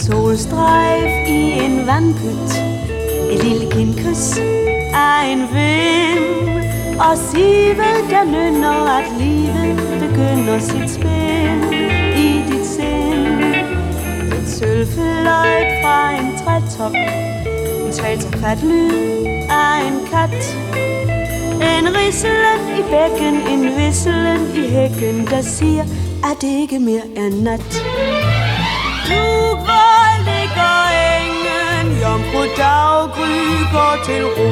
solstrejf i en vandpyt, et lille kindkys af en vind, og sivet der nynner, at livet begynder sit spil i dit sind. Et sølvfløjt fra en trætop, en trætofat lyd af en kat, en rislen i bækken, en visselen i hækken, der siger, at det ikke mere er nat. Nu hvor ligger engen, jomfru daggry går til ro,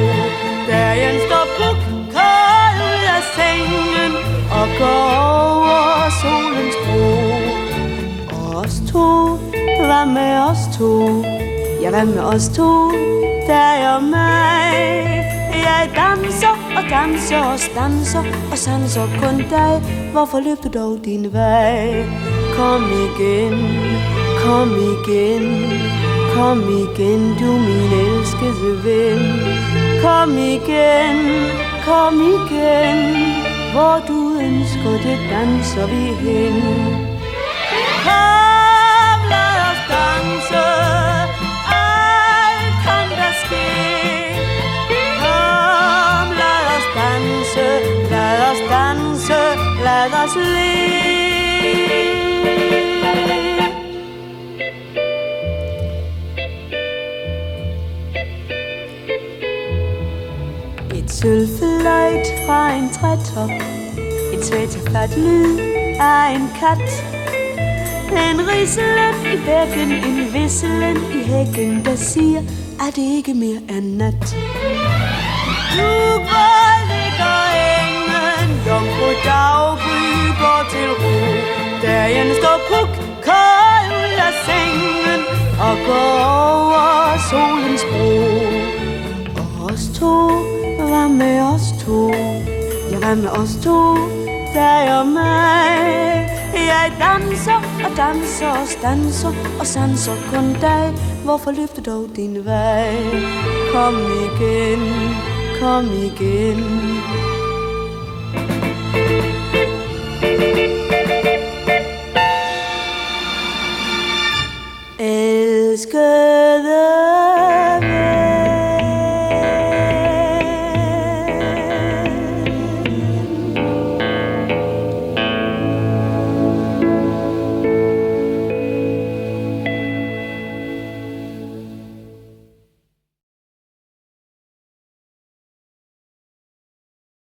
dagen står puk kold ud af sengen og går over solens bro. Og os to, hvad med os to? Ja, hvad med os to? Dig og mig. Jeg danser og danser og stanser og sanser kun dig. Hvorfor løb du dog din vej? Kom igen, kom igen, kom igen, du min elskede ven. Kom igen, kom igen, hvor du ønsker det danser vi hen. Kom, lad os danse, alt kan der ske. Kom, lad os danse, lad os danse, lad os le. Et sølvfløjt fra en trætop, et tvætterfat lyd af en kat, en rislen i bækken, en visselen i hækken, der siger, at det ikke mere er nat. Nu hvor ligger engen, jomfru daggry går til ro, dagen står puk kold ud af sengen og går over solens bro. Og os to, hvad med os to? Ja, hvad med os to? Dig og mig. Jeg danser og danser og stanser og sanser kun dig. Hvorfor løb du dog din vej? Kom igen, kom igen.